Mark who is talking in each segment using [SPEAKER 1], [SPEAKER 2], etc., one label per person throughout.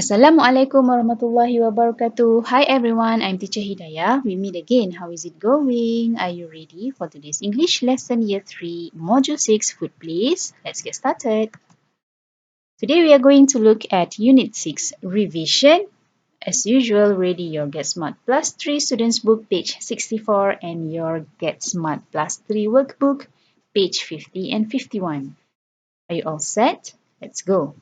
[SPEAKER 1] Assalamualaikum warahmatullahi wabarakatuh. Hi everyone, I'm Teacher Hidayah. We meet again. How is it going? Are you ready for today's English lesson year 3, module 6, food please? Let's get started. Today we are going to look at unit 6, revision. As usual, ready your Get Smart Plus 3 students book page 64 and your Get Smart Plus 3 workbook page 50 and 51. Are you all set? Let's go.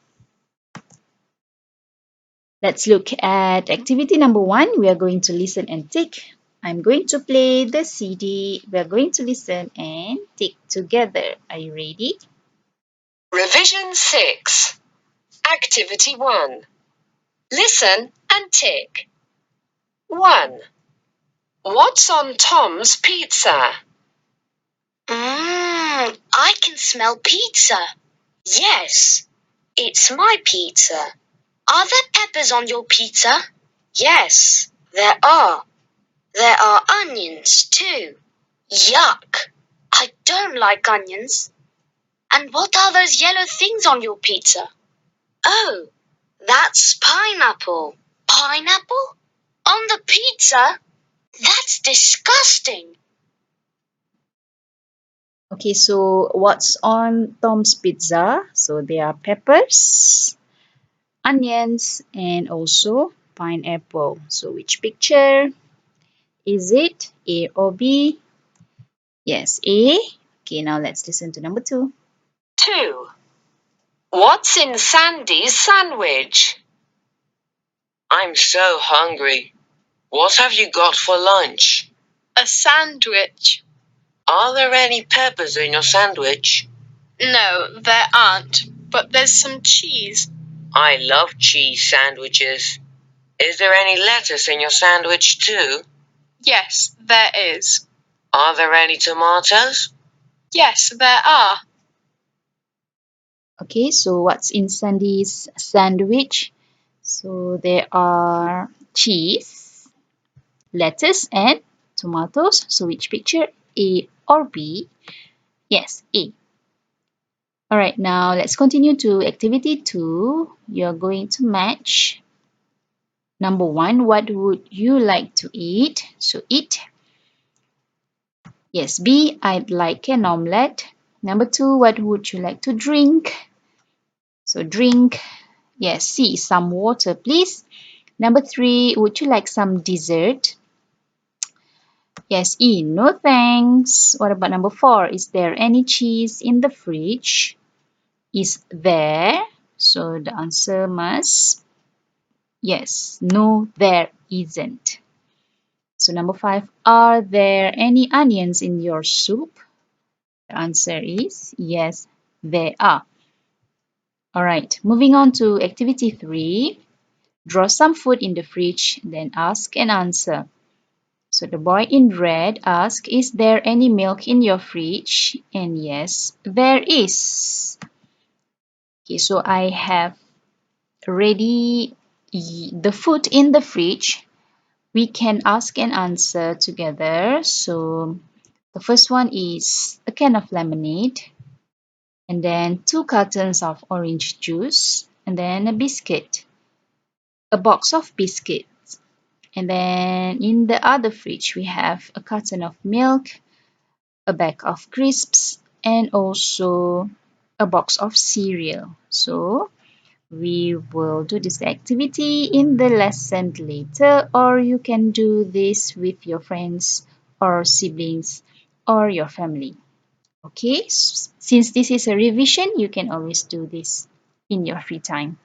[SPEAKER 1] Let's look at activity number 1. We are going to listen and tick. I'm going to play the CD. We are going to listen and tick together. Are you ready?
[SPEAKER 2] Revision 6. Activity 1. Listen and tick. 1. What's on Tom's pizza?
[SPEAKER 3] I can smell pizza. Yes, it's my pizza. Are there peppers on your pizza? Yes, there are. There are onions too. Yuck! I don't like onions. And what are those yellow things on your pizza? Oh, that's pineapple. Pineapple? On the pizza? That's disgusting.
[SPEAKER 1] Okay, so what's on Tom's pizza? So there are peppers, onions, and also pineapple. So which picture? Is it A or B? Yes, A. Okay, now let's listen to number 2.
[SPEAKER 2] 2. What's in Sandy's sandwich?
[SPEAKER 4] I'm so hungry. What have you got for lunch?
[SPEAKER 5] A sandwich.
[SPEAKER 4] Are there any peppers in your sandwich?
[SPEAKER 5] No, there aren't, but there's some cheese.
[SPEAKER 4] I love cheese sandwiches. Is there any lettuce in your sandwich too?
[SPEAKER 5] Yes, there is.
[SPEAKER 4] Are there any tomatoes?
[SPEAKER 5] Yes, there are.
[SPEAKER 1] Okay, so what's in Sandy's sandwich? So there are cheese, lettuce, and tomatoes. So which picture? A or B? Yes, A. Alright, now let's continue to activity 2. You're going to match. Number 1, what would you like to eat? So eat. Yes, B, I'd like an omelette. Number 2, what would you like to drink? So drink. Yes, C, some water, please. Number 3, would you like some dessert? Yes, E, no thanks. What about number 4? Is there any cheese in the fridge? Is there? So the answer must, yes, no, there isn't. So number 5, are there any onions in your soup? The answer is yes, there are. All right, moving on to activity 3. Draw some food in the fridge, then ask and answer. So the boy in red asks, is there any milk in your fridge? And yes, there is. Okay, so I have ready the food in the fridge. We can ask and answer together. So the first one is a can of lemonade, and then 2 cartons of orange juice, and then a biscuit, a box of biscuits. And then in the other fridge, we have a carton of milk, a bag of crisps, and also a box of cereal. So we will do this activity in the lesson later, or you can do this with your friends or siblings or your family. Okay, since this is a revision, you can always do this in your free time.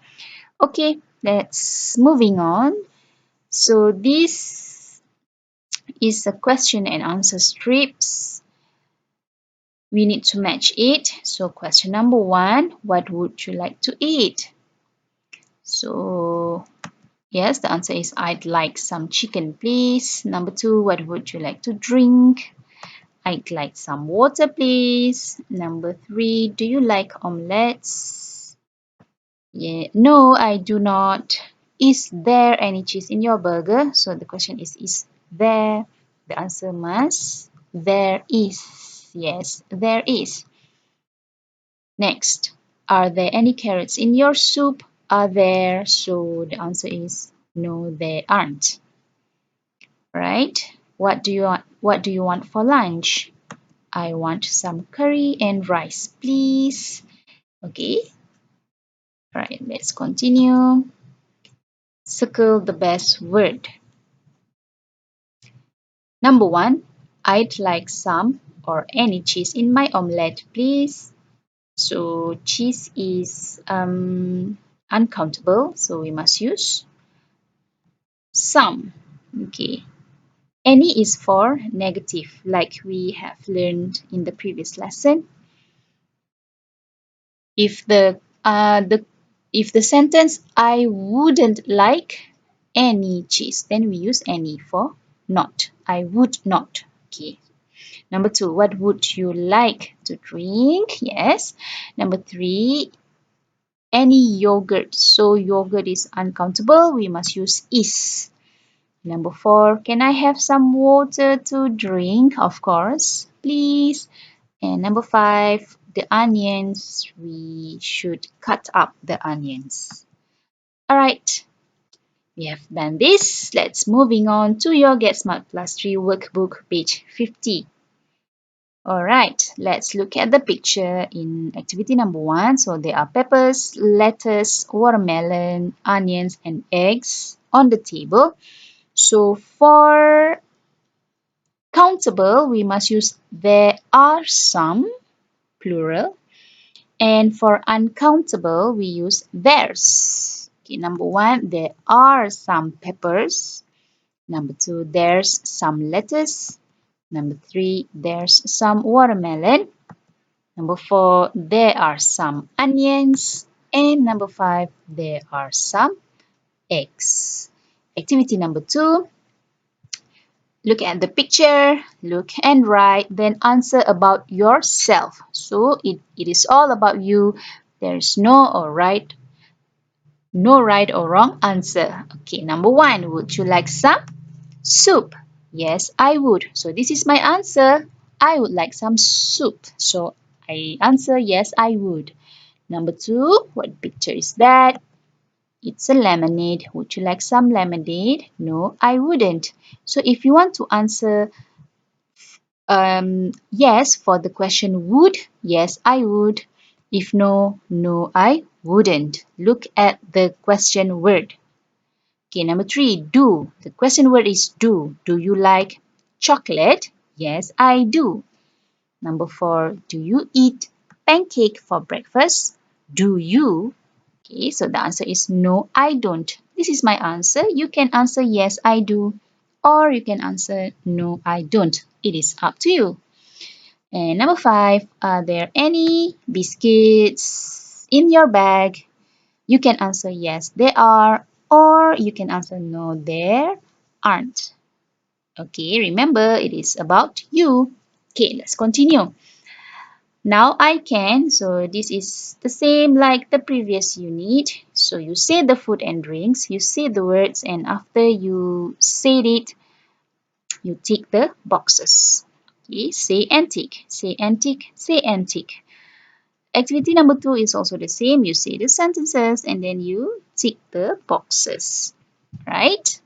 [SPEAKER 1] Okay, let's moving on. So this is a question and answer strips. We need to match it. So question number 1, what would you like to eat? So yes, the answer is I'd like some chicken, please. Number 2, what would you like to drink? I'd like some water, please. Number 3, do you like omelettes? Yeah, no, I do not. Is there any cheese in your burger? So the question is there? The answer must, there is. Yes, there is. Next, are there any carrots in your soup? are there? So the answer is no, there aren't. Right? What do you want? What do you want for lunch? I want some curry and rice, please. Okay. Right, let's continue. Circle the best word. Number 1, I'd like some or any cheese in my omelette, please. So cheese is uncountable, so we must use some. Okay. Any is for negative, like we have learned in the previous lesson. If the sentence I wouldn't like any cheese, then we use any for not. I would not. Okay. Number 2, what would you like to drink? Yes. Number 3, any yogurt. So yogurt is uncountable. We must use is. Number 4, can I have some water to drink? Of course, please. And number 5, the onions. We should cut up the onions. All right. We have done this. Let's moving on to your Get Smart Plus 3 workbook, page 50. Alright, let's look at the picture in activity number 1. So there are peppers, lettuce, watermelon, onions and eggs on the table. So for countable, we must use there are some, plural. And for uncountable, we use there's. Okay, number 1, there are some peppers. Number 2, there's some lettuce. Number 3, there's some watermelon. Number 4, there are some onions. And number 5, there are some eggs. Activity number 2, look at the picture, look and write, then answer about yourself. So it is all about you. There's no right or wrong answer. Okay, number 1, would you like some soup? Yes, I would. So this is my answer. I would like some soup. So I answer yes, I would. Number 2, what picture is that? It's a lemonade. Would you like some lemonade? No, I wouldn't. So if you want to answer yes for the question would, yes, I would. If no, no, I wouldn't. Look at the question word. Okay, number 3, do. The question word is do. Do you like chocolate? Yes, I do. Number 4, do you eat pancake for breakfast? Do you? Okay, so the answer is no, I don't. This is my answer. You can answer yes, I do. Or you can answer no, I don't. It is up to you. And number 5, are there any biscuits in your bag? You can answer yes, there are. Or you can answer no, there aren't. Okay, remember it is about you. Okay, let's continue. Now I can, so this is the same like the previous unit. So you say the food and drinks, you say the words, and after you said it, you tick the boxes. Okay, say and tick, say and tick, say and tick. Activity number 2 is also the same. You say the sentences and then you tick the boxes, right?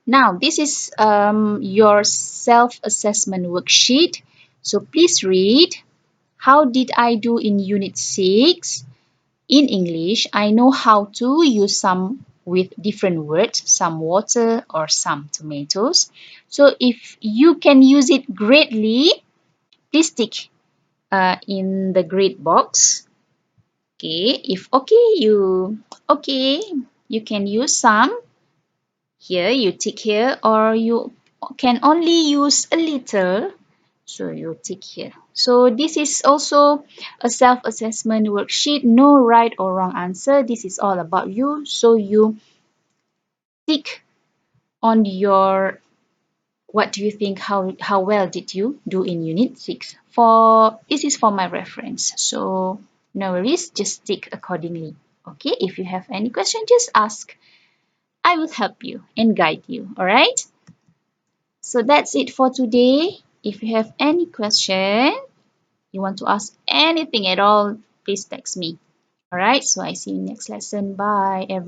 [SPEAKER 1] Now, this is your self-assessment worksheet. So please read. How did I do in Unit 6? In English, I know how to use some with different words, some water or some tomatoes. So if you can use it greatly, please tick in the grade box. Okay, if okay, you can use some. Here you tick here, or you can only use a little. So you tick here. So this is also a self-assessment worksheet. No right or wrong answer. This is all about you. So you tick on your what do you think, how well did you do in unit 6. This is for my reference. So no worries, just tick accordingly. Okay, if you have any question, just ask. I will help you and guide you. All right. So that's it for today. If you have any question, you want to ask anything at all, please text me. Alright, so I see you next lesson. Bye, everyone.